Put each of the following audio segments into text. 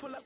Pull up.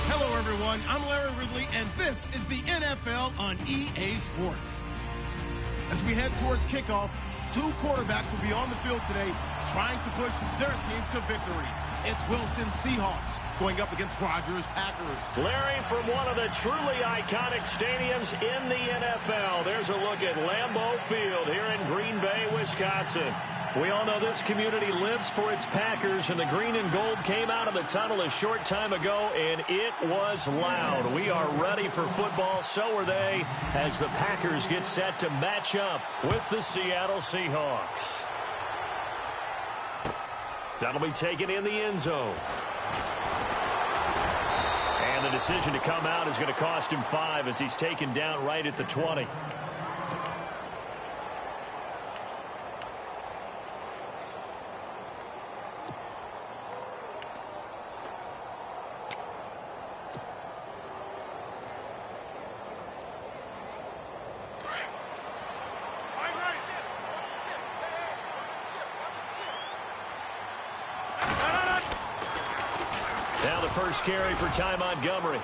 Hello, everyone. I'm Larry Ridley, and this is the NFL on EA Sports. As we head towards kickoff, two quarterbacks will be on the field today trying to push their team to victory. It's Wilson Seahawks going up against Rodgers Packers. Larry, from one of the truly iconic stadiums in the NFL, there's a look at Lambeau Field here in Green Bay, Wisconsin. We all know this community lives for its Packers, and the green and gold came out of the tunnel a short time ago, and it was loud. We are ready for football, so are they, as the Packers get set to match up with the Seattle Seahawks. That'll be taken in the end zone. And the decision to come out is going to cost him 5 as he's taken down right at the 20. Now the first carry for Ty Montgomery.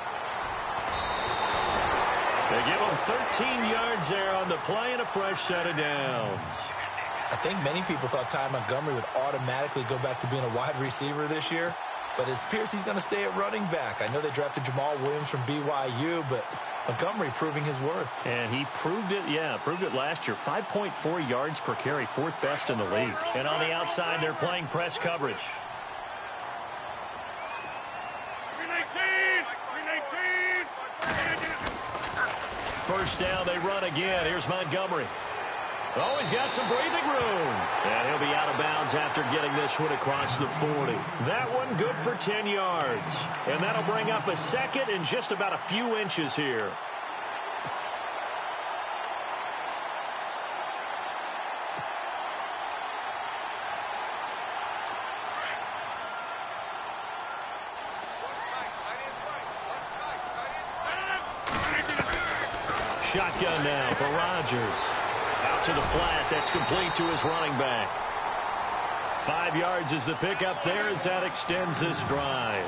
They give him 13 yards there on the play and a fresh set of downs. I think many people thought Ty Montgomery would automatically go back to being a wide receiver this year, but it appears he's going to stay at running back. I know they drafted Jamal Williams from BYU, but Montgomery proving his worth. And he proved it, proved it last year. 5.4 yards per carry, 4th best in the league. And on the outside, they're playing press coverage. First down, they run again. Here's Montgomery. Oh, he's got some breathing room. And he'll be out of bounds after getting this one across the 40. That one good for 10 yards. And that'll bring up a second and just about a few inches here. Shotgun now for Rodgers. Out to the flat. That's complete to his running back. 5 yards is the pickup there as that extends this drive.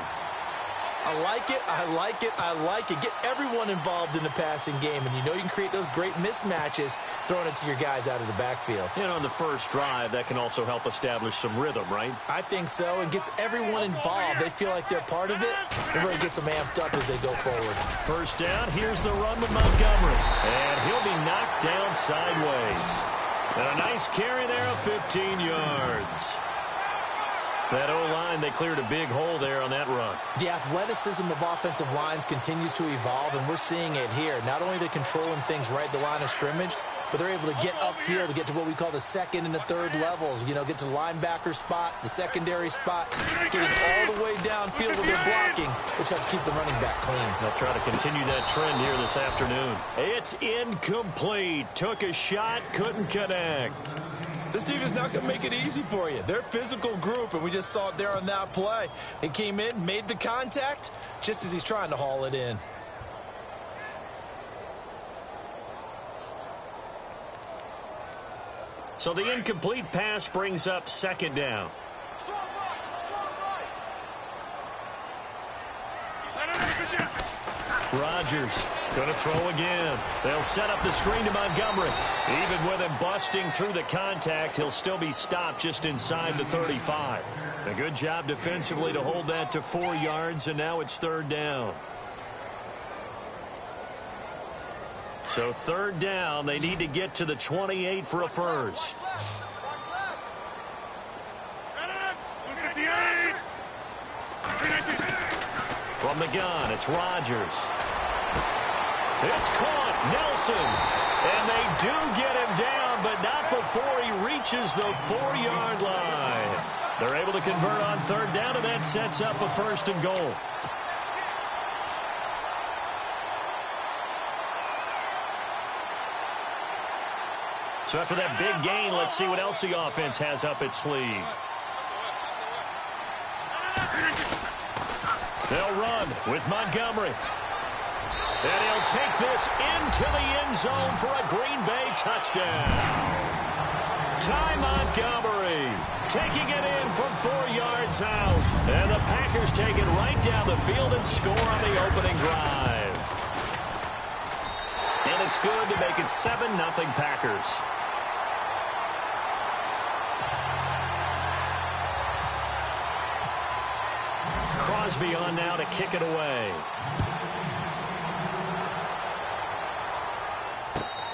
I like it. I like it. I like it. Get everyone involved in the passing game, and you know you can create those great mismatches throwing it to your guys out of the backfield. And on the first drive, that can also help establish some rhythm, right? I think so, and gets everyone involved. They feel like they're part of it. It really gets them amped up as they go forward. First down, here's the run with Montgomery. And he'll be knocked down sideways. And a nice carry there of 15 yards. That O-line, they cleared a big hole there on that run. The athleticism of offensive lines continues to evolve, and we're seeing it here. Not only are they controlling things right at the line of scrimmage, but they're able to get upfield to get to what we call the second and the third levels. You know, get to the linebacker spot, the secondary spot, getting all the way downfield with their blocking, which helps keep the running back clean. They'll try to continue that trend here this afternoon. It's incomplete. Took a shot, couldn't connect. This defense is not going to make it easy for you. They're a physical group, and we just saw it there on that play. It came in, made the contact, just as he's trying to haul it in. So the incomplete pass brings up second down. Rodgers going to throw again. They'll set up the screen to Montgomery. Even with him busting through the contact, he'll still be stopped just inside the 35. A good job defensively to hold that to 4 yards, and now it's third down. So third down, they need to get to the 28 for a first. From the gun, it's Rodgers. It's caught, Nelson. And they do get him down, but not before he reaches the 4-yard line. They're able to convert on third down, and that sets up a first and goal. So after that big gain, let's see what else the offense has up its sleeve. They'll run with Montgomery. And he'll take this into the end zone for a Green Bay touchdown. Ty Montgomery taking it in from 4 yards out. And the Packers take it right down the field and score on the opening drive. And it's good to make it 7-0 Packers. Crosby on now to kick it away.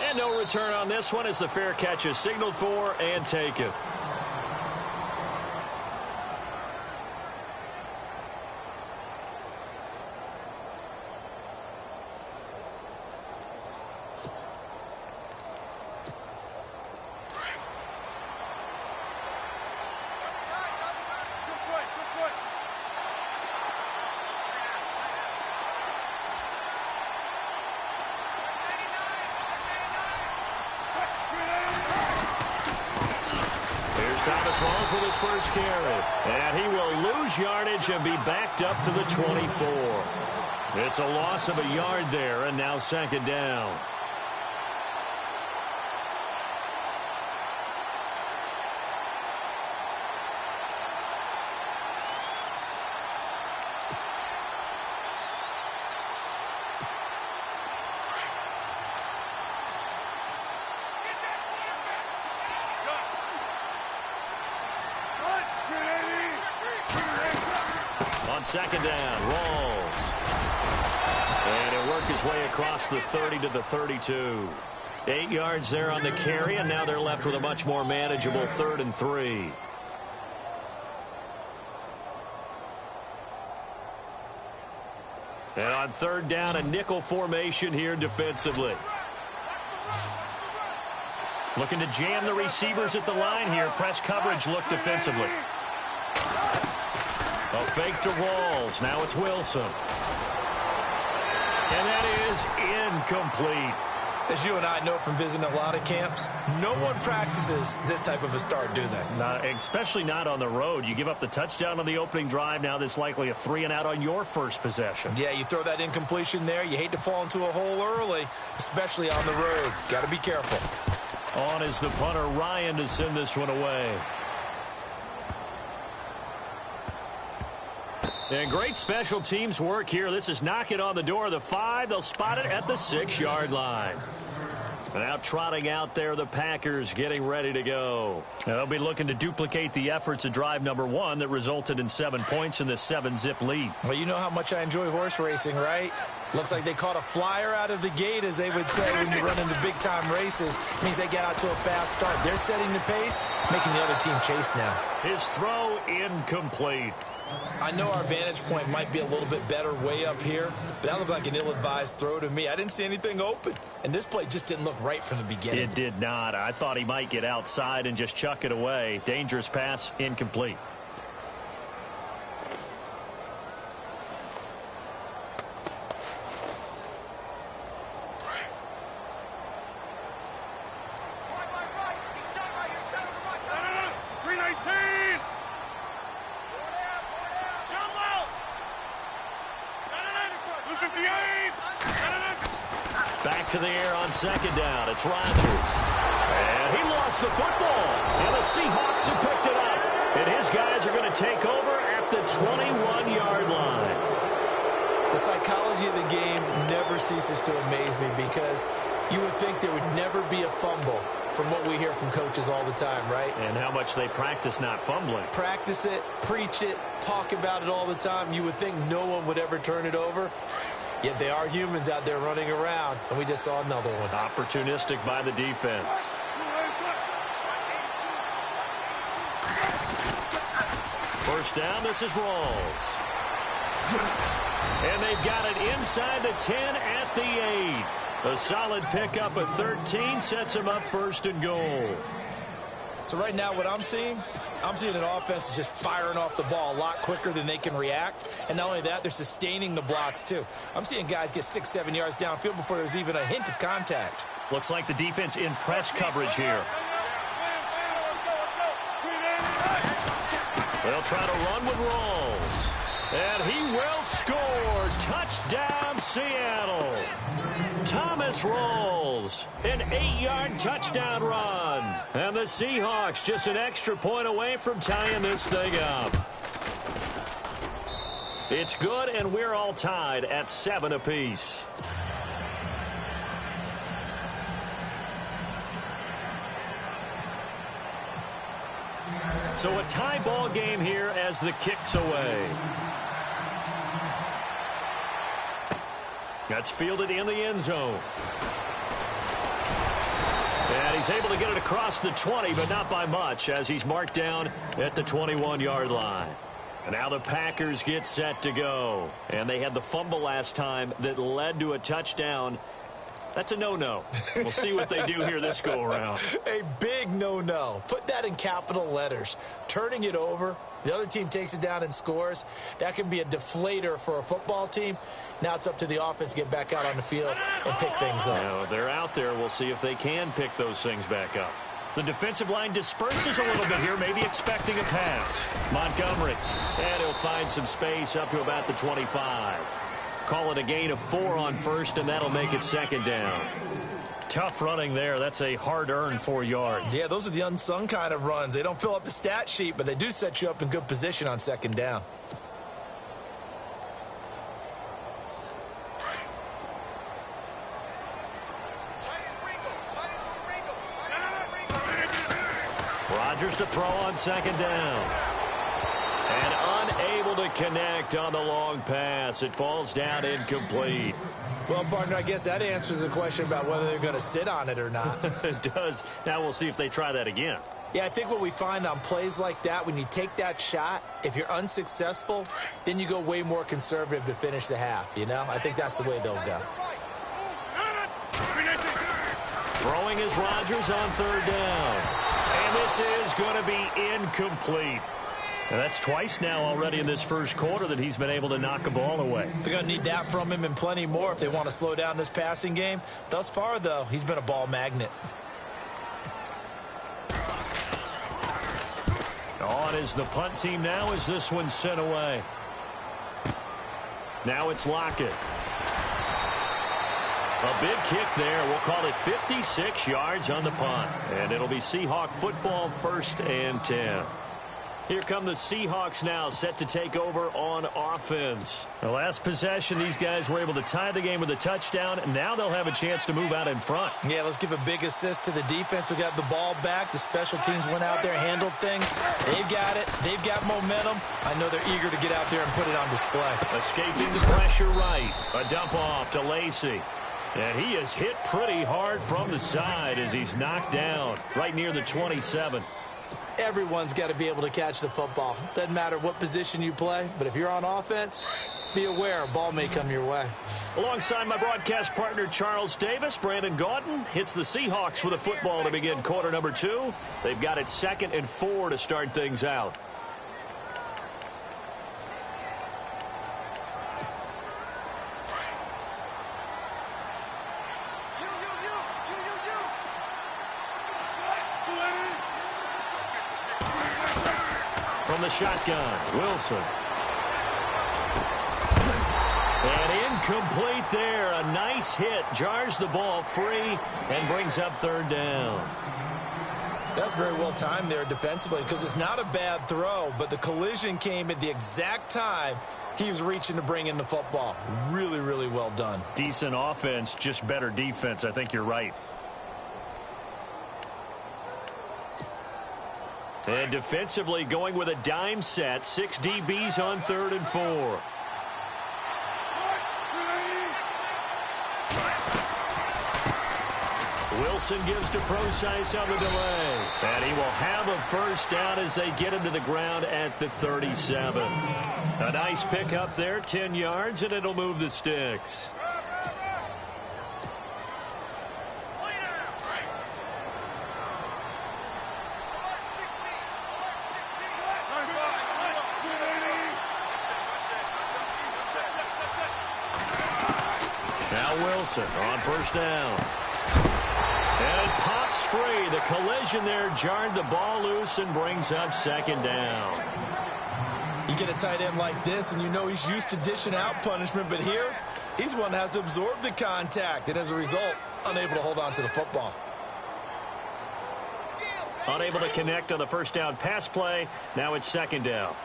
And no return on this one as the fair catch is signaled for and taken. With his first carry. And he will lose yardage and be backed up to the 24. It's a loss of a yard there, and now second down. Second down, Rawls. And he'll work his way across the 30 to the 32. 8 yards there on the carry, and now they're left with a much more manageable 3rd and 3. And on third down, a nickel formation here defensively. Looking to jam the receivers at the line here. Press coverage look defensively. A fake to Rawls. Now it's Wilson. And that is incomplete. As you and I know from visiting a lot of camps, no one practices this type of a start, do they? Not, especially not on the road. You give up the touchdown on the opening drive. Now there's likely a 3-and-out on your first possession. Yeah, you throw that incompletion there. You hate to fall into a hole early, especially on the road. Got to be careful. On is the punter, Ryan, to send this one away. And great special teams work here. This is knocking on the door of the 5. They'll spot it at the 6-yard line. Now trotting out there, the Packers getting ready to go. Now they'll be looking to duplicate the efforts of drive number 1 that resulted in 7 points in the 7-zip lead. Well, you know how much I enjoy horse racing, right? Looks like they caught a flyer out of the gate, as they would say when you run into big-time races. It means they get out to a fast start. They're setting the pace, making the other team chase now. His throw incomplete. I know our vantage point might be a little bit better way up here, but that looked like an ill-advised throw to me. I didn't see anything open, and this play just didn't look right from the beginning. It did not. I thought he might get outside and just chuck it away. Dangerous pass, incomplete. Back to the air on second down. It's Rodgers. And he lost the football. And the Seahawks have picked it up. And his guys are going to take over at the 21-yard line. The psychology of the game never ceases to amaze me because you would think there would never be a fumble from what we hear from coaches all the time, right? And how much they practice not fumbling. Practice it, preach it, talk about it all the time. You would think no one would ever turn it over. Yet they are humans out there running around, and we just saw another one. Opportunistic by the defense. First down, this is Rawls. And they've got it inside the 10 at the 8. A solid pickup at 13 sets them up first and goal. So right now what I'm seeing an offense is just firing off the ball a lot quicker than they can react. And not only that, they're sustaining the blocks too. I'm seeing guys get 6-7 yards downfield before there's even a hint of contact. Looks like the defense in press coverage here. They'll try to run with Rawls. And he will score. Touchdown, Seattle. Thomas Rawls, an 8-yard touchdown run. And the Seahawks just an extra point away from tying this thing up. It's good, and we're all tied at 7 apiece. So a tie ball game here as the kick's away. That's fielded in the end zone. And he's able to get it across the 20, but not by much, as he's marked down at the 21-yard line. And now the Packers get set to go. And they had the fumble last time that led to a touchdown. That's a no-no. We'll see what they do here this go-around. A big no-no. Put that in capital letters. Turning it over, the other team takes it down and scores. That can be a deflator for a football team. Now it's up to the offense to get back out on the field and pick things up. Now, they're out there. We'll see if they can pick those things back up. The defensive line disperses a little bit here, maybe expecting a pass. Montgomery, and he'll find some space up to about the 25. Call it a gain of 4 on first, and that'll make it second down. Tough running there. That's a hard-earned 4 yards. Yeah, those are the unsung kind of runs. They don't fill up the stat sheet, but they do set you up in good position on second down. Rodgers to throw on second down. And unable to connect on the long pass. It falls down incomplete. Well, partner, I guess that answers the question about whether they're going to sit on it or not. It does. Now we'll see if they try that again. Yeah, I think what we find on plays like that, when you take that shot, if you're unsuccessful, then you go way more conservative to finish the half, you know? I think that's the way they'll go. Throwing is Rodgers on third down. And this is going to be incomplete. And that's twice now already in this first quarter that he's been able to knock a ball away. They're going to need that from him and plenty more if they want to slow down this passing game. Thus far, though, he's been a ball magnet. On is the punt team now as this one's sent away. Now it's Lockett. A big kick there. We'll call it 56 yards on the punt. And it'll be Seahawk football, 1st and 10. Here come the Seahawks now, set to take over on offense. The last possession, these guys were able to tie the game with a touchdown, and now they'll have a chance to move out in front. Yeah, let's give a big assist to the defense who got the ball back. The special teams went out there, handled things. They've got it. They've got momentum. I know they're eager to get out there and put it on display. Escaping the pressure right. A dump off to Lacey. And he is hit pretty hard from the side as he's knocked down right near the 27. Everyone's got to be able to catch the football. Doesn't matter what position you play, but if you're on offense, be aware a ball may come your way. Alongside my broadcast partner, Charles Davis, Brandon Gaudin hits the Seahawks with a football to begin quarter number 2. They've got it 2nd and 4 to start things out. From the shotgun, Wilson. And incomplete there. A nice hit. Jars the ball free and brings up 3rd down. That's very well timed there defensively because it's not a bad throw, but the collision came at the exact time he was reaching to bring in the football. Really, really well done. Decent offense, just better defense. I think you're right. And defensively going with a dime set. 6 DBs on 3rd and 4. Wilson gives to Procise on the delay. And he will have a 1st down as they get him to the ground at the 37. A nice pickup there, 10 yards, and it'll move the sticks. Now Wilson on 1st down. And pops free. The collision there jarred the ball loose and brings up 2nd down. You get a tight end like this, and you know he's used to dishing out punishment, but here, he's the one that has to absorb the contact, and as a result, unable to hold on to the football. Unable to connect on the 1st down pass play. Now it's 2nd down.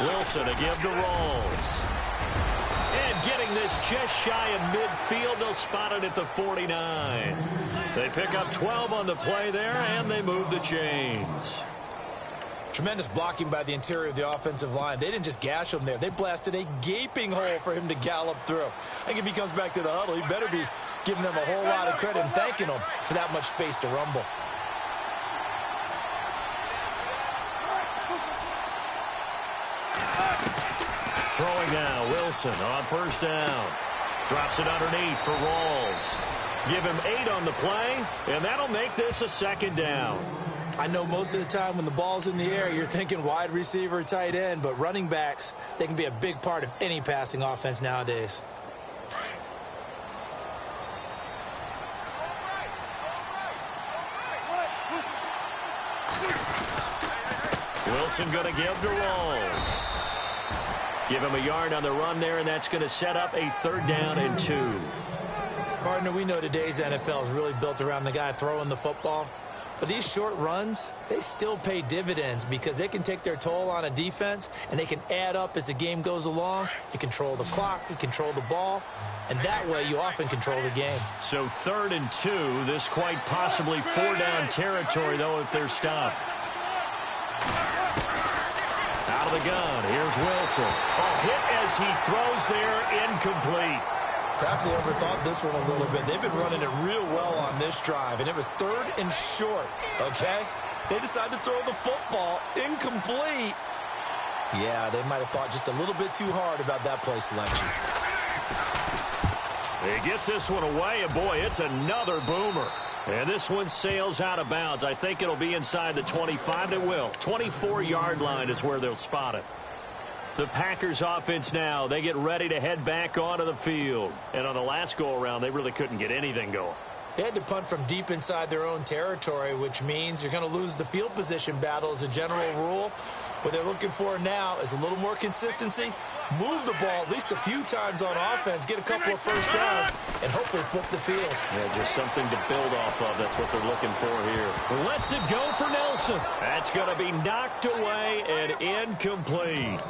Wilson to give to Rawls. And getting this just shy of midfield. They'll spot it at the 49. They pick up 12 on the play there, and they move the chains. Tremendous blocking by the interior of the offensive line. They didn't just gash him there. They blasted a gaping hole for him to gallop through. I think if he comes back to the huddle, he better be giving them a whole lot of credit and thanking them for that much space to rumble. Throwing now, Wilson on 1st down. Drops it underneath for Rawls. Give him 8 on the play, and that'll make this a 2nd down. I know most of the time when the ball's in the air, you're thinking wide receiver, tight end, but running backs, they can be a big part of any passing offense nowadays. Wilson going to give to Rawls. Give him a yard on the run there, and that's going to set up a 3rd down and 2. Partner, we know today's NFL is really built around the guy throwing the football. But these short runs, they still pay dividends because they can take their toll on a defense, and they can add up as the game goes along. You control the clock, you control the ball, and that way you often control the game. So 3rd and 2, this quite possibly 4-down territory, though, if they're stopped. Out of the gun, here's Wilson. A hit as he throws there, incomplete. Perhaps they overthought this one a little bit. They've been running it real well on this drive, and it was 3rd and short, okay? They decided to throw the football incomplete. Yeah, they might have thought just a little bit too hard about that play selection. He gets this one away, and boy, it's another boomer. And this one sails out of bounds. I think it'll be inside the 25. It will. 24-yard line is where they'll spot it. The Packers offense now, they get ready to head back onto the field. And on the last go-around, they really couldn't get anything going. They had to punt from deep inside their own territory, which means you're going to lose the field position battle as a general rule. What they're looking for now is a little more consistency, move the ball at least a few times on offense, get a couple of 1st downs, and hopefully flip the field. Yeah, just something to build off of. That's what they're looking for here. Lets it go for Nelson. That's going to be knocked away and incomplete.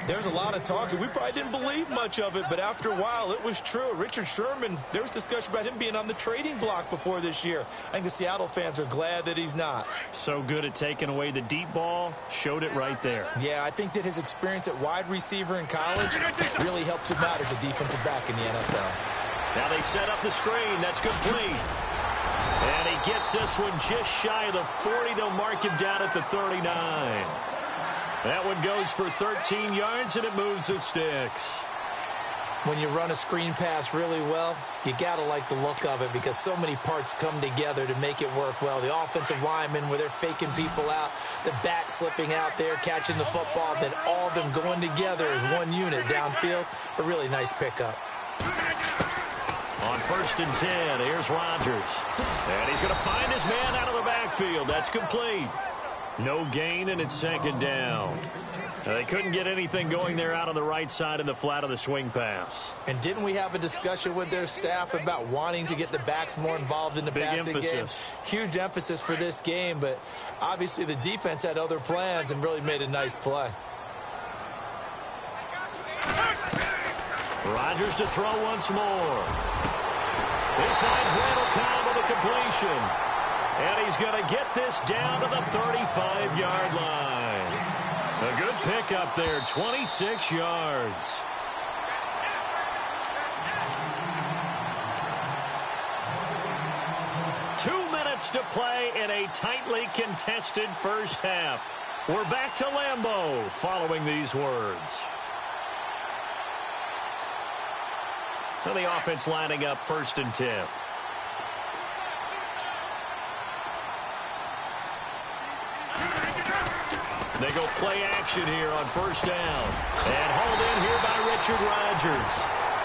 There's a lot of talk, and we probably didn't believe much of it, but after a while, it was true. Richard Sherman, there was discussion about him being on the trading block before this year. I think the Seattle fans are glad that he's not. So good at taking away the deep ball. Showed it right there. there. Yeah, I think that his experience at wide receiver in college really helped him out as a defensive back in the NFL. Now they set up the screen. That's complete. And he gets this one just shy of the 40. They'll mark him down at the 39. That one goes for 13 yards, and it moves the sticks. When you run a screen pass really well, you got to like the look of it because so many parts come together to make it work well. The offensive linemen, where they're faking people out, the back slipping out there, catching the football, then all of them going together as one unit downfield. A really nice pickup. On 1st and 10, here's Rodgers. And he's going to find his man out of the backfield. That's complete. No gain, and it's 2nd down. Now, they couldn't get anything going there out on the right side in the flat of the swing pass. And didn't we have a discussion with their staff about wanting to get the backs more involved in the passing game? Huge emphasis for this game, but obviously the defense had other plans and really made a nice play. Rodgers to throw once more. He finds Randall Cobb with a completion. And he's going to get this down to the 35-yard line. A good pickup there, 26 yards. Two minutes to play in a tightly contested first half. We're back to Lambeau following these words. And the offense lining up 1st and 10. They go play action here on 1st down. And hauled in here by Richard Rodgers.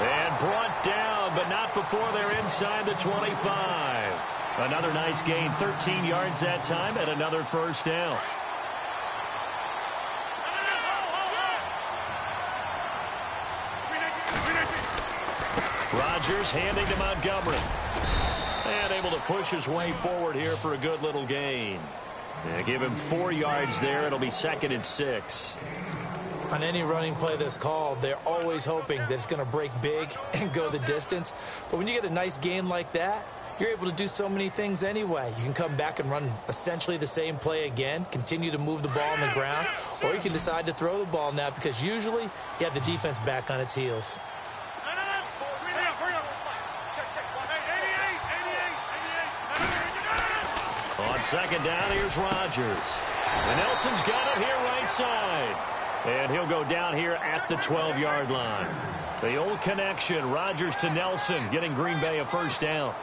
And brought down, but not before they're inside the 25. Another nice gain, 13 yards that time, and another 1st down. Rodgers handing to Montgomery. And able to push his way forward here for a good little gain. They give him 4 yards there. It'll be 2nd and 6. On any running play that's called, they're always hoping that it's going to break big and go the distance. But when you get a nice gain like that, you're able to do so many things anyway. You can come back and run essentially the same play again, continue to move the ball on the ground, or you can decide to throw the ball now because usually you have the defense back on its heels. On 2nd down, here's Rodgers. And Nelson's got it here right side. And he'll go down here at the 12-yard line. The old connection, Rodgers to Nelson, getting Green Bay a 1st down.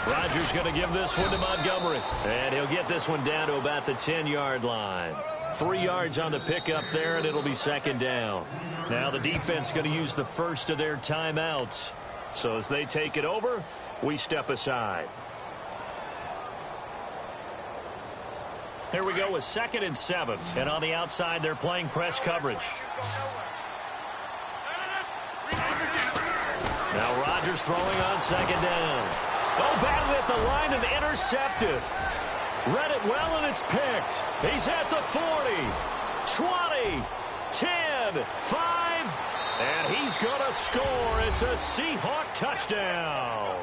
Rodgers going to give this one to Montgomery. And he'll get this one down to about the 10-yard line. 3 yards on the pickup there, and it'll be 2nd down. Now the defense going to use the first of their timeouts. So as they take it over, we step aside. Here we go with 2nd and 7. And on the outside, they're playing press coverage. Now Rodgers throwing on 2nd down. Oh, batted at the line and intercepted. Read it well, and it's picked. He's at the 40, 20, 10, 5, and he's going to score. It's a Seahawk touchdown.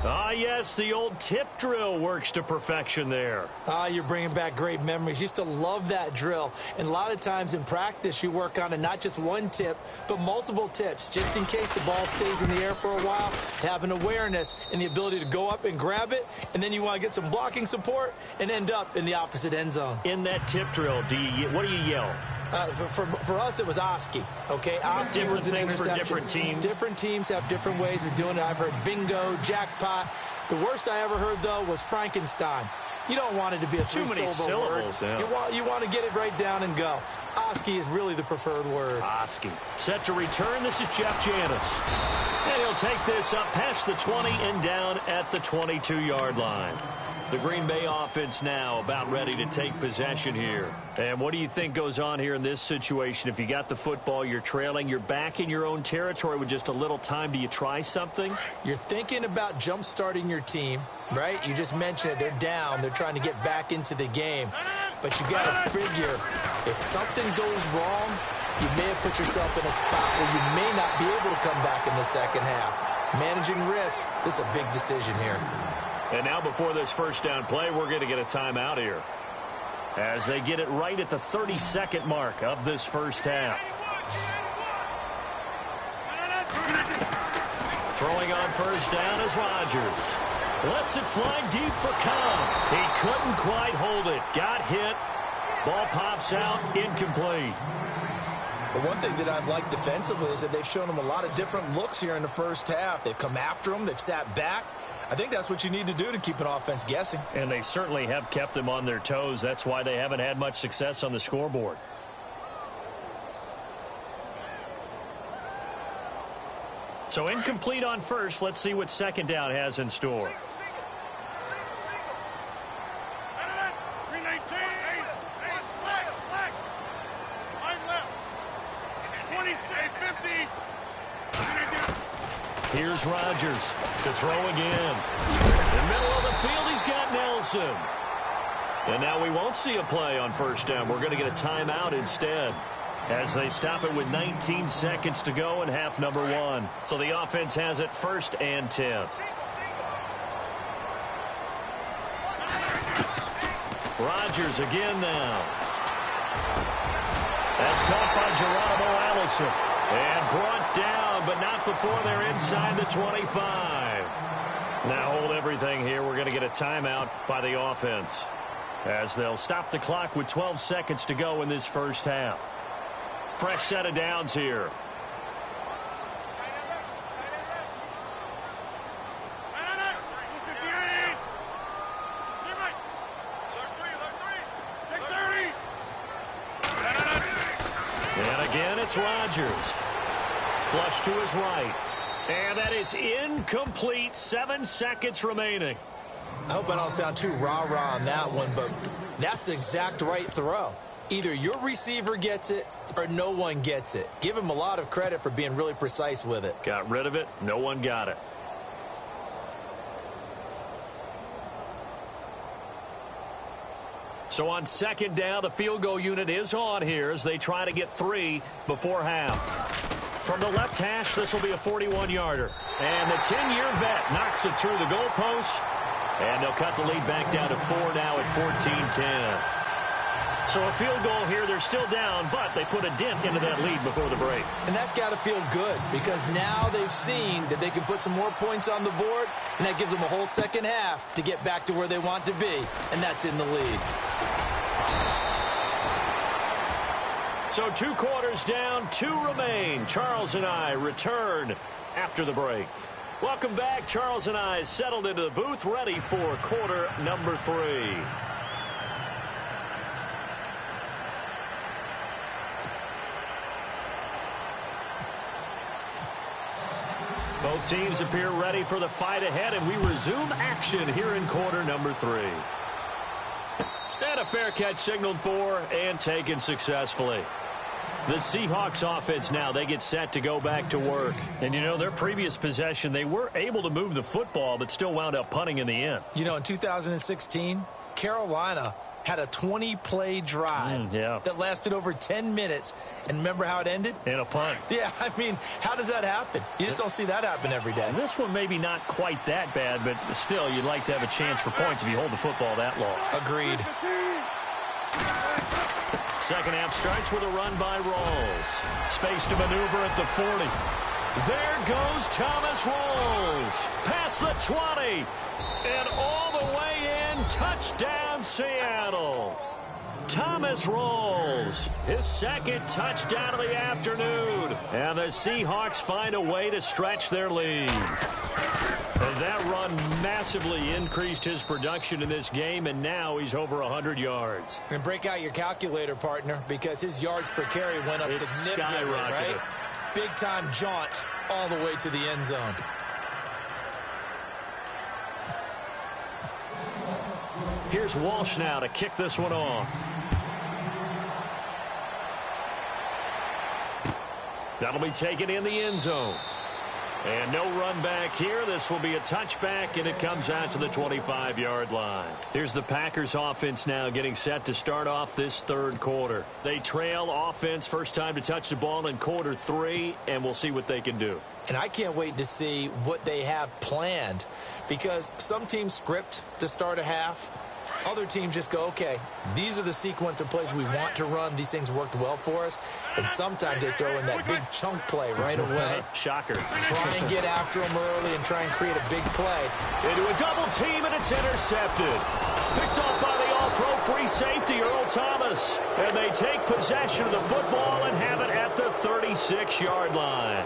Ah, yes, the old tip drill works to perfection there. Ah, you're bringing back great memories. Used to love that drill. And a lot of times in practice, you work on it, not just one tip, but multiple tips, just in case the ball stays in the air for a while. Have an awareness and the ability to go up and grab it, and then you want to get some blocking support and end up in the opposite end zone. In that tip drill, what do you yell? For us, it was Oski. Okay, Oski was an interception. For different teams. Different teams have different ways of doing it. I've heard bingo, jackpot. The worst I ever heard, though, was Frankenstein. You don't want it to be a three-syllable word. Yeah. You want to get it right down and go. Oski is really the preferred word. Oski. Set to return. This is Jeff Janis. And he'll take this up past the 20 and down at the 22-yard line. The Green Bay offense now about ready to take possession here. And what do you think goes on here in this situation? If you got the football, you're trailing, you're back in your own territory with just a little time. Do you try something? You're thinking about jump-starting your team, right? You just mentioned it. They're down. They're trying to get back into the game. but you got to figure if something goes wrong, you may have put yourself in a spot where you may not be able to come back in the second half. Managing risk, this is a big decision here. And now before this first down play, we're going to get a timeout here as they get it right at the 30-second mark of this first half. Throwing on first down is Rodgers. Lets it fly deep for Cobb. He couldn't quite hold it. Got hit. Ball pops out. Incomplete. But one thing that I've liked defensively is that they've shown him a lot of different looks here in the first half. They've come after him. They've sat back. I think that's what you need to do to keep an offense guessing. And they certainly have kept them on their toes. That's why they haven't had much success on the scoreboard. So incomplete on first. Let's see what second down has in store. Here's Rodgers to throw again. In the middle of the field, he's got Nelson. And now we won't see a play on first down. We're going to get a timeout instead as they stop it with 19 seconds to go in half number one. So the offense has it first and 10. Rodgers again now. That's caught by Geronimo Allison. And brought down, but not before they're inside the 25. Now hold everything here. We're going to get a timeout by the offense as they'll stop the clock with 12 seconds to go in this first half. Fresh set of downs here. And again, it's Rodgers. Flush to his right. And that is incomplete. 7 seconds remaining. I hope I don't sound too rah-rah on that one, but that's the exact right throw. Either your receiver gets it or no one gets it. Give him a lot of credit for being really precise with it. Got rid of it. No one got it. So on second down, the field goal unit is on here as they try to get 3 before half. From the left hash, this will be a 41-yarder. And the 10-year vet knocks it through the goalpost. And they'll cut the lead back down to 4 now at 14-10. So a field goal here. They're still down, but they put a dent into that lead before the break. And that's got to feel good because now they've seen that they can put some more points on the board, and that gives them a whole second half to get back to where they want to be, and that's in the lead. So 2 quarters down, 2 remain. Charles and I return after the break. Welcome back. Charles and I settled into the booth, ready for quarter number 3. Both teams appear ready for the fight ahead, and we resume action here in quarter number 3. And a fair catch signaled for and taken successfully. The Seahawks offense now, they get set to go back to work. And, you know, their previous possession, they were able to move the football, but still wound up punting in the end. You know, in 2016, Carolina had a 20-play drive that lasted over 10 minutes. And remember how it ended? In a punt. Yeah, I mean, how does that happen? You just don't see that happen every day. This one maybe not quite that bad, but still, you'd like to have a chance for points if you hold the football that long. Agreed. Second half starts with a run by Rawls. Space to maneuver at the 40. There goes Thomas Rawls. Past the 20. And all the way in. Touchdown, Seattle. Thomas Rawls, his second touchdown of the afternoon. And the Seahawks find a way to stretch their lead. And that run massively increased his production in this game, and now he's over 100 yards. And break out your calculator, partner, because his yards per carry went up significantly, right? Big-time jaunt all the way to the end zone. Here's Walsh now to kick this one off. That'll be taken in the end zone. And no run back here. This will be a touchback, and it comes out to the 25-yard line. Here's the Packers offense now getting set to start off this third quarter. They trail offense, first time to touch the ball in quarter 3, and we'll see what they can do. And I can't wait to see what they have planned, because some teams script to start a half. Other teams just go, okay, these are the sequence of plays we want to run. These things worked well for us. And sometimes they throw in that big chunk play right away. Shocker. Try and get after them early and try and create a big play. Into a double team, and it's intercepted. Picked off by the all-pro free safety, Earl Thomas. And they take possession of the football and have it at the 36-yard line.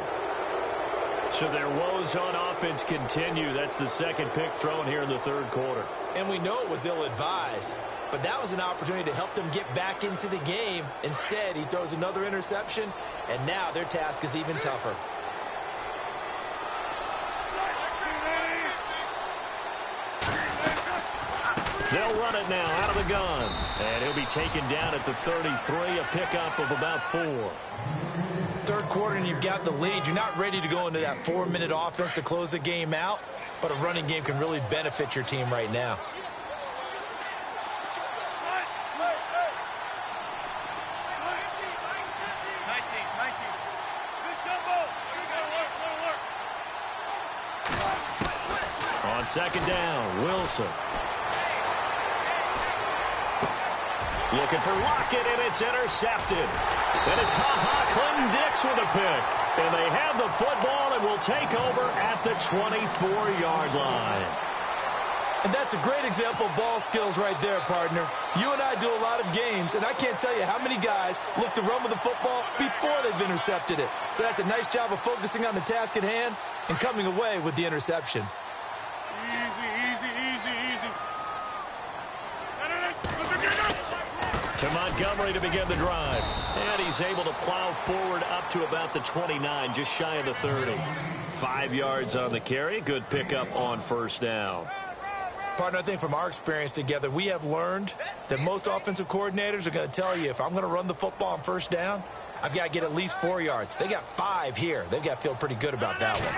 So their woes on offense continue. That's the second pick thrown here in the third quarter. And we know it was ill-advised, but that was an opportunity to help them get back into the game. Instead, he throws another interception, and now their task is even tougher. They'll run it now out of the gun. And he'll be taken down at the 33, a pickup of about 4. Third quarter and you've got the lead. You're not ready to go into that 4-minute offense to close the game out, but a running game can really benefit your team right now. On second down, Wilson. Looking for Lockett, and it's intercepted. And it's Clinton Dix with a pick. And they have the football and will take over at the 24-yard line. And that's a great example of ball skills right there, partner. You and I do a lot of games, and I can't tell you how many guys look to run with the football before they've intercepted it. So that's a nice job of focusing on the task at hand and coming away with the interception. To Montgomery to begin the drive. And he's able to plow forward up to about the 29, just shy of the 30. 5 yards on the carry. Good pickup on first down. Partner, I think from our experience together, we have learned that most offensive coordinators are going to tell you, if I'm going to run the football on first down, I've got to get at least 4 yards. They got 5 here. They've got to feel pretty good about that one.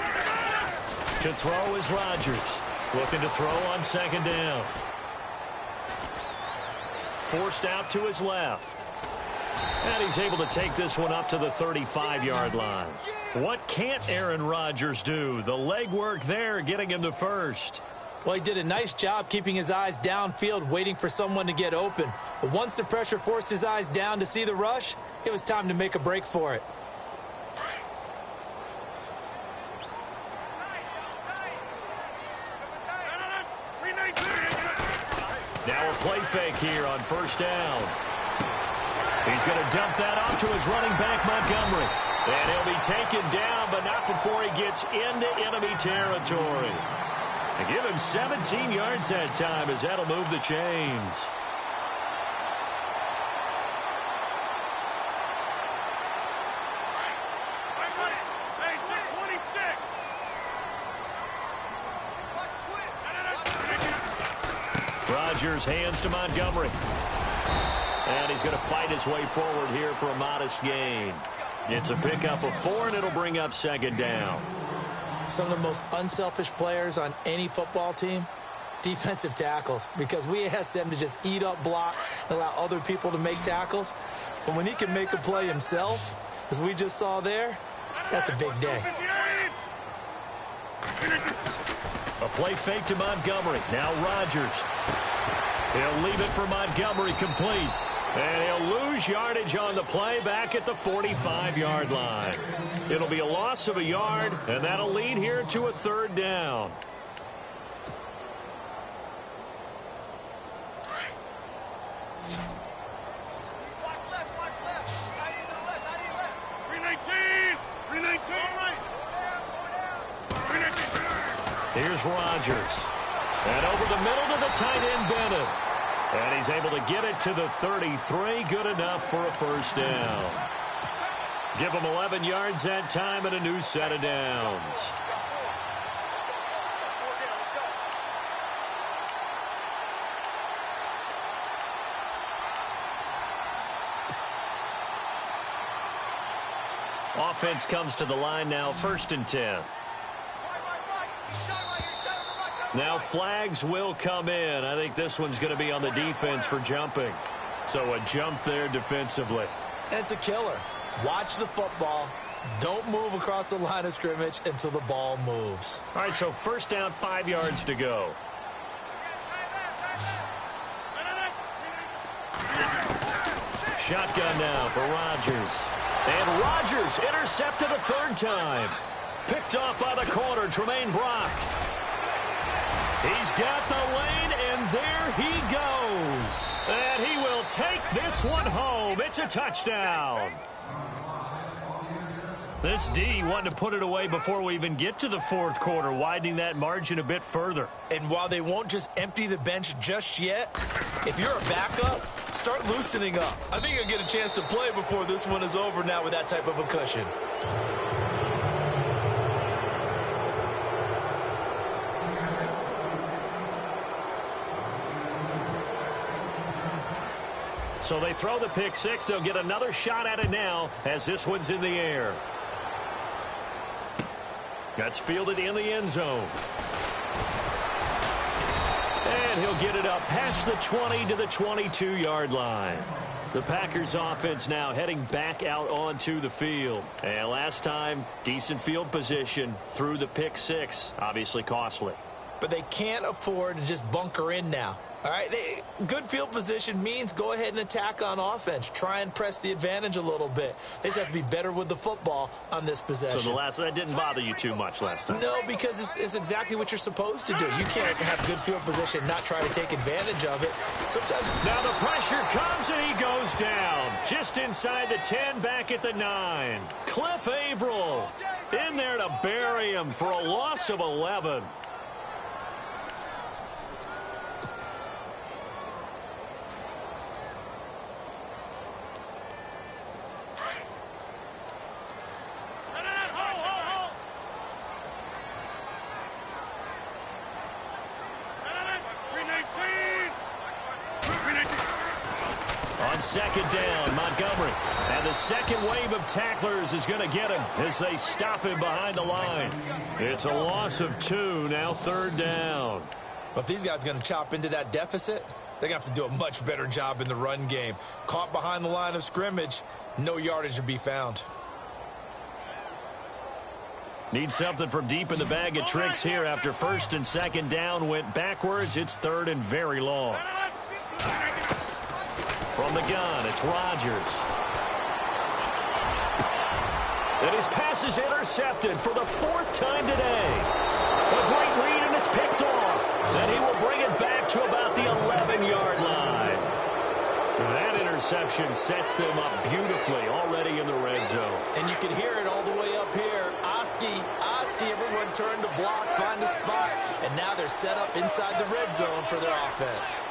To throw is Rodgers. Looking to throw on second down. Forced out to his left. And he's able to take this one up to the 35-yard line. What can't Aaron Rodgers do? The legwork there getting him to first. Well, he did a nice job keeping his eyes downfield, waiting for someone to get open. But once the pressure forced his eyes down to see the rush, it was time to make a break for it. Now a play fake here on first down. He's going to dump that off to his running back, Montgomery. And he'll be taken down, but not before he gets into enemy territory. And give him 17 yards that time, as that'll move the chains. Rodgers hands to Montgomery. And he's going to fight his way forward here for a modest gain. It's a pickup of 4, and it'll bring up second down. Some of the most unselfish players on any football team, defensive tackles, because we ask them to just eat up blocks and allow other people to make tackles. But when he can make a play himself, as we just saw there, that's a big day. A play fake to Montgomery. Now Rodgers. He'll leave it for Montgomery complete. And he'll lose yardage on the play back at the 45-yard line. It'll be a loss of a yard, and that'll lead here to a third down. Watch left. I need the left. 319. Here's Rodgers. And over the middle to the tight end, Bennett. And he's able to get it to the 33. Good enough for a first down. Give him 11 yards that time and a new set of downs. Offense comes to the line now, 1st and 10. Now flags will come in. I think this one's going to be on the defense for jumping. So a jump there defensively. And it's a killer. Watch the football. Don't move across the line of scrimmage until the ball moves. All right, so first down, 5 yards to go. Shotgun now for Rodgers. And Rodgers intercepted a third time. Picked off by the corner, Tremaine Brock. He's got the lane, and there he goes. And he will take this one home. It's a touchdown. This D wanted to put it away before we even get to the fourth quarter, widening that margin a bit further. And while they won't just empty the bench just yet, if you're a backup, start loosening up. I think you'll get a chance to play before this one is over now with that type of a cushion. So they throw the pick six. They'll get another shot at it now as this one's in the air. That's fielded in the end zone. And he'll get it up past the 20 to the 22-yard line. The Packers offense now heading back out onto the field. And last time, decent field position through the pick six. Obviously costly. But they can't afford to just bunker in now. All right, good field position means go ahead and attack on offense. Try and press the advantage a little bit. They just have to be better with the football on this possession. So that didn't bother you too much last time? No, because it's exactly what you're supposed to do. You can't have good field position, not try to take advantage of it. Sometimes. Now the pressure comes and he goes down. Just inside the 10, back at the 9. Cliff Averill in there to bury him for a loss of 11. On second down, Montgomery. And the second wave of tacklers is going to get him as they stop him behind the line. It's a loss of 2, now third down. But these guys are going to chop into that deficit. They're going to have to do a much better job in the run game. Caught behind the line of scrimmage, no yardage to be found. Need something from deep in the bag of tricks here after first and second down went backwards. It's third and very long. From the gun, it's Rodgers. And his pass is intercepted for the 4th time today. A great read, and it's picked off. And he will bring it back to about the 11-yard line. That interception sets them up beautifully already in the red zone. And you can hear it all the way up here. Oski, everyone turned to block, find a spot, and now they're set up inside the red zone for their offense.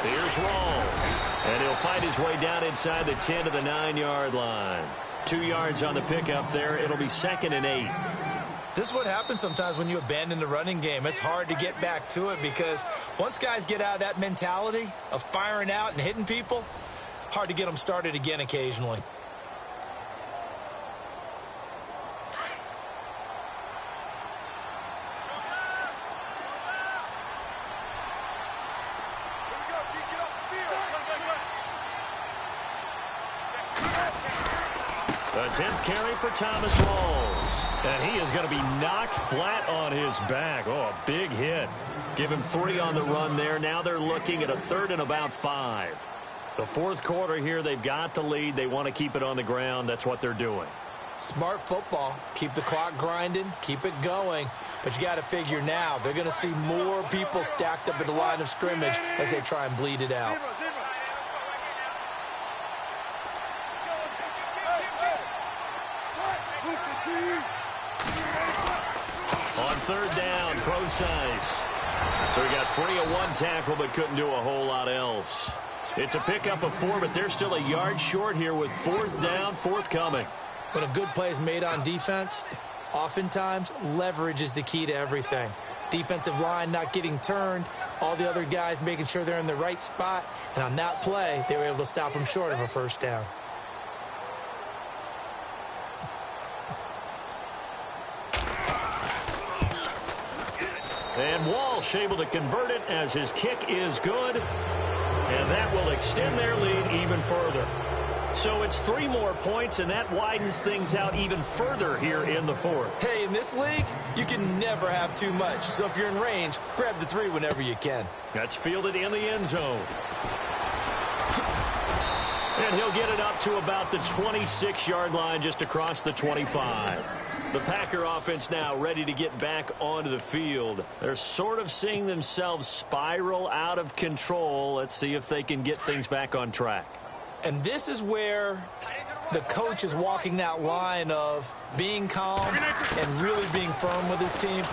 Here's Rawls, and he'll find his way down inside the 10 to the 9-yard line. 2 yards on the pickup there. It'll be 2nd and 8. This is what happens sometimes when you abandon the running game. It's hard to get back to it because once guys get out of that mentality of firing out and hitting people, hard to get them started again occasionally. The 10th carry for Thomas Rawls. And he is going to be knocked flat on his back. Oh, a big hit. Give him 3 on the run there. Now they're looking at a 3rd and about 5. The fourth quarter here, they've got the lead. They want to keep it on the ground. That's what they're doing. Smart football. Keep the clock grinding. Keep it going. But you got to figure now, they're going to see more people stacked up at the line of scrimmage as they try and bleed it out. On third down, Procise. So he got free of 1 tackle but couldn't do a whole lot else. It's a pickup of 4, but they're still a yard short here with 4th down, forthcoming. When a good play is made on defense, oftentimes leverage is the key to everything. Defensive line not getting turned, all the other guys making sure they're in the right spot, and on that play, they were able to stop them short of a first down. And Walsh able to convert it as his kick is good. And that will extend their lead even further. So it's 3 more points, and that widens things out even further here in the fourth. Hey, in this league, you can never have too much. So if you're in range, grab the 3 whenever you can. That's fielded in the end zone. And he'll get it up to about the 26-yard line, just across the 25. The Packer offense now ready to get back onto the field. They're sort of seeing themselves spiral out of control. Let's see if they can get things back on track. And this is where the coach is walking that line of being calm and really being firm with his team.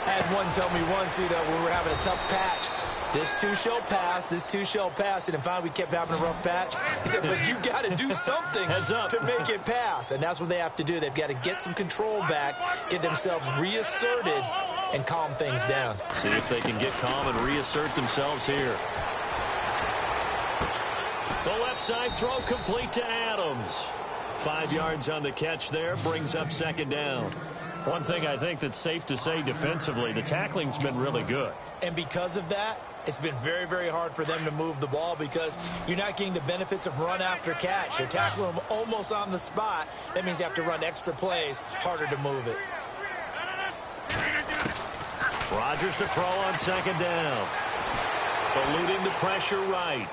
I had one tell me once, when we were having a tough patch, this too shall pass, this too shall pass. And finally we kept having a rough patch. He said, but you got to do something to make it pass. And that's what they have to do. They've got to get some control back, get themselves reasserted, and calm things down. See if they can get calm and reassert themselves here. The left side throw complete to Adams. 5 yards on the catch there, brings up second down. One thing I think that's safe to say defensively, the tackling's been really good. And because of that, it's been very, very hard for them to move the ball because you're not getting the benefits of run after catch. You're tackling them almost on the spot. That means you have to run extra plays, harder to move it. Rodgers to throw on second down. Eluding the pressure right.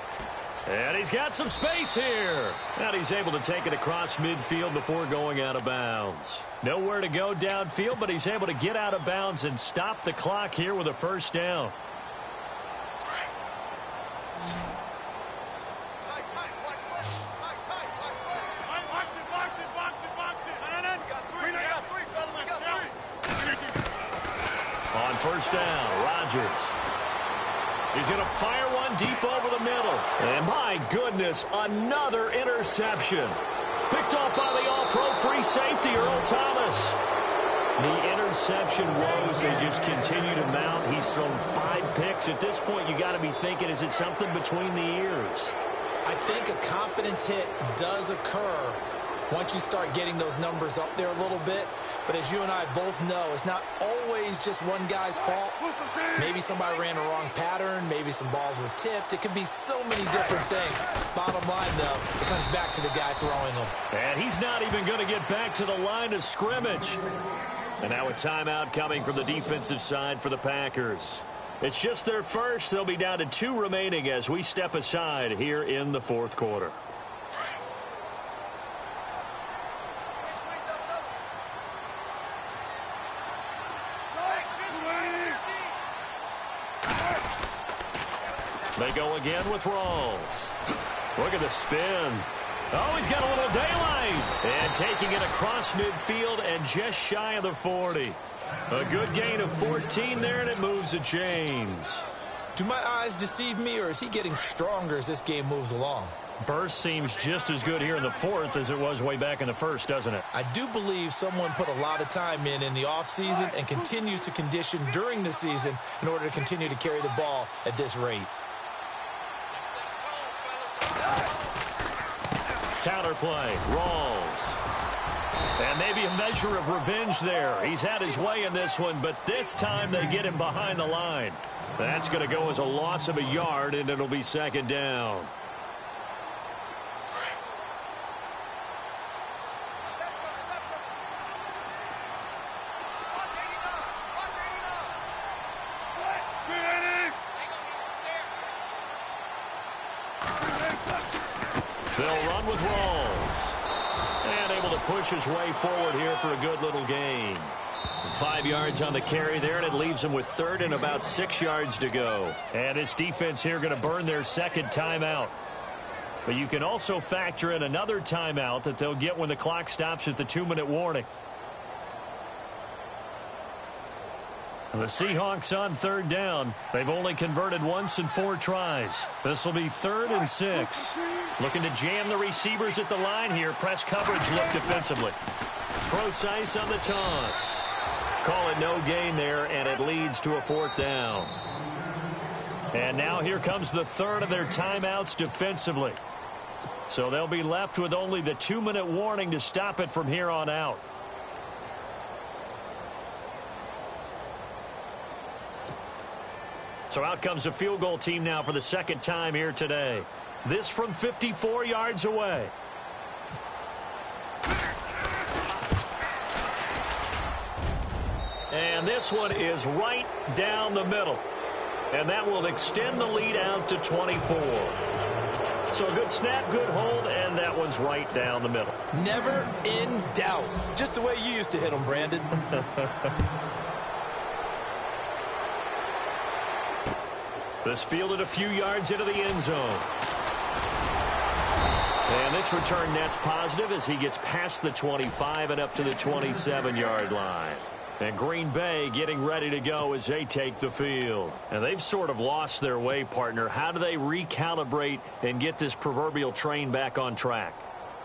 And he's got some space here. And he's able to take it across midfield before going out of bounds. Nowhere to go downfield, but he's able to get out of bounds and stop the clock here with a first down. On first down, Rodgers. He's going to fire one deep over the middle. And my goodness, another interception. Picked off by the all-pro free safety, Earl Thomas. The interception woes, they just continue to mount. He's thrown 5 picks. At this point, you got to be thinking, is it something between the ears? I think a confidence hit does occur once you start getting those numbers up there a little bit. But as you and I both know, it's not always just one guy's fault. Maybe somebody ran a wrong pattern. Maybe some balls were tipped. It could be so many different things. Bottom line, though, it comes back to the guy throwing them. And he's not even going to get back to the line of scrimmage. And now a timeout coming from the defensive side for the Packers. It's just their first. They'll be down to 2 remaining as we step aside here in the fourth quarter. They go again with Rawls. Look at the spin. Oh, he's got a little daylight. And taking it across midfield and just shy of the 40. A good gain of 14 there, and it moves the chains. Do my eyes deceive me, or is he getting stronger as this game moves along? Burst seems just as good here in the fourth as it was way back in the first, doesn't it? I do believe someone put a lot of time in the offseason and continues to condition during the season in order to continue to carry the ball at this rate. Counterplay, Rawls. And maybe a measure of revenge there. He's had his way in this one, but this time they get him behind the line. That's going to go as a loss of a yard, and it'll be second down. They'll run with Rawls. And able to push his way forward here for a good little gain. 5 yards on the carry there, and it leaves them with third and about 6 yards to go. And this defense here going to burn their second timeout. But you can also factor in another timeout that they'll get when the clock stops at the 2-minute warning. The Seahawks on third down. They've only converted once in 4 tries. This will be 3rd and 6. Looking to jam the receivers at the line here. Press coverage look defensively. Precise on the toss. Call it no gain there, and it leads to a 4th down. And now here comes the 3rd of their timeouts defensively. So they'll be left with only the 2-minute warning to stop it from here on out. So out comes a field goal team now for the second time here today. This from 54 yards away. And this one is right down the middle. And that will extend the lead out to 24. So a good snap, good hold, and that one's right down the middle. Never in doubt. Just the way you used to hit them, Brandon. This fielded a few yards into the end zone. And this return net's positive as he gets past the 25 and up to the 27-yard line. And Green Bay getting ready to go as they take the field. And they've sort of lost their way, partner. How do they recalibrate and get this proverbial train back on track?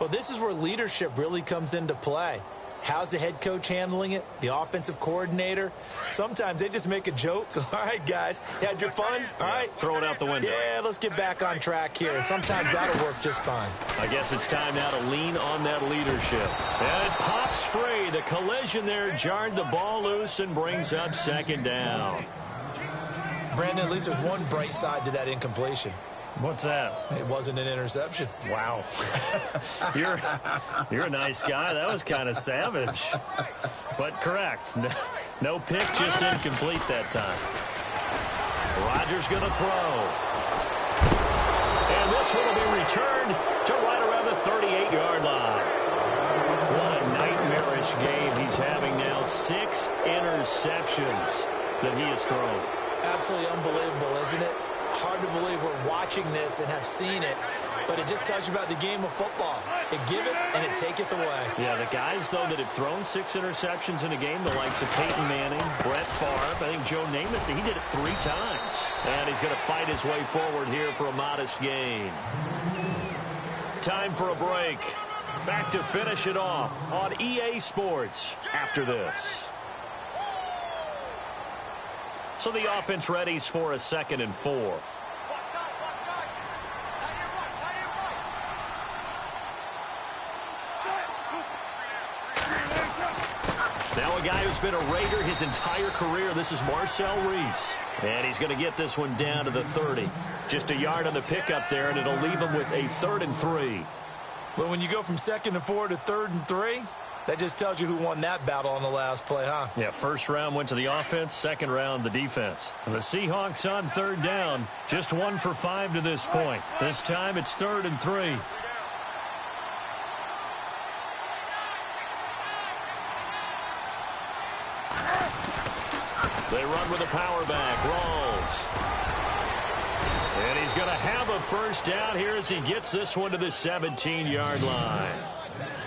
Well, this is where leadership really comes into play. How's the head coach handling it? The offensive coordinator? Sometimes they just make a joke. All right, guys, you had your fun? All right. Throw it out the window. Yeah, let's get back on track here. And sometimes that'll work just fine. I guess it's time now to lean on that leadership. And it pops free. The collision there jarred the ball loose and brings up second down. Brandon, at least there's one bright side to that incompletion. What's that? It wasn't an interception. Wow. You're a nice guy. That was kind of savage. But correct. No pick, just incomplete that time. Rodgers going to throw. And this one will be returned to right around the 38-yard line. What a nightmarish game he's having now. 6 interceptions that he has thrown. Absolutely unbelievable, isn't it? Hard to believe we're watching this and have seen it, but it just tells you about the game of football. It giveth and it taketh away. Yeah, the guys, though, that have thrown 6 interceptions in a game, the likes of Peyton Manning, Brett Favre, I think Joe Namath, he did it 3 times. And he's going to fight his way forward here for a modest gain. Time for a break. Back to finish it off on EA Sports after this. So the offense readies for a 2nd and 4. Now a guy who's been a Raider his entire career. This is Marcel Reese. And he's going to get this one down to the 30. Just a yard on the pickup there, and it'll leave him with a 3rd and 3. Well, when you go from 2nd and 4 to 3rd and 3, that just tells you who won that battle on the last play, huh? Yeah, first round went to the offense, second round the defense. And the Seahawks on 3rd down, just 1 for 5 to this point. This time it's 3rd and 3. They run with a power back, Rawls. And he's going to have a first down here as he gets this one to the 17-yard line.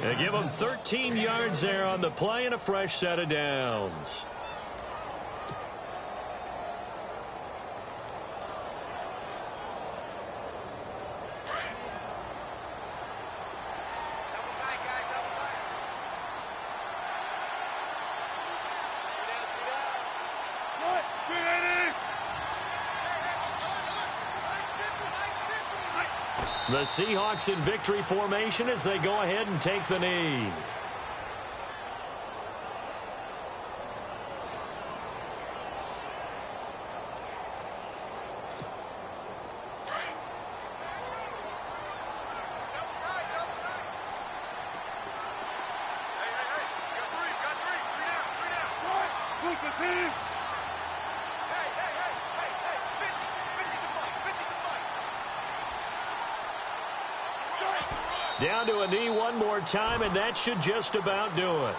They give him 13 yards there on the play and a fresh set of downs. The Seahawks in victory formation as they go ahead and take the knee. Down to a knee one more time, and that should just about do it.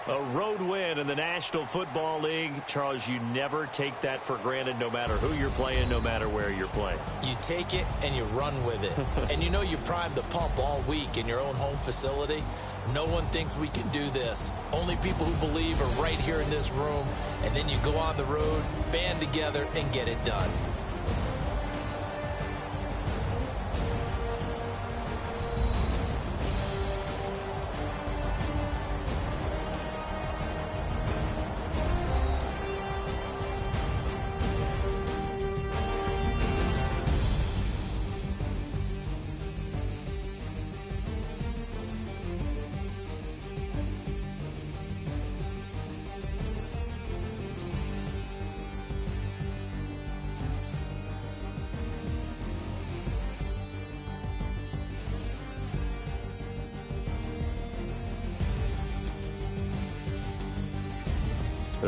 A road win in the National Football League. Charles, you never take that for granted no matter who you're playing, no matter where you're playing. You take it and you run with it. And you know you primed the pump all week in your own home facility. No one thinks we can do this. Only people who believe are right here in this room. And then you go on the road, band together, and get it done.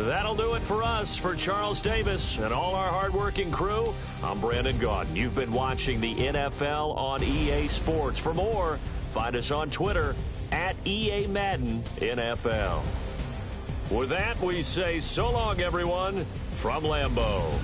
That'll do it for us. For Charles Davis and all our hardworking crew, I'm Brandon Gaudin. You've been watching the NFL on EA Sports. For more, find us on Twitter at EA Madden NFL. With that, we say so long, everyone, from Lambeau.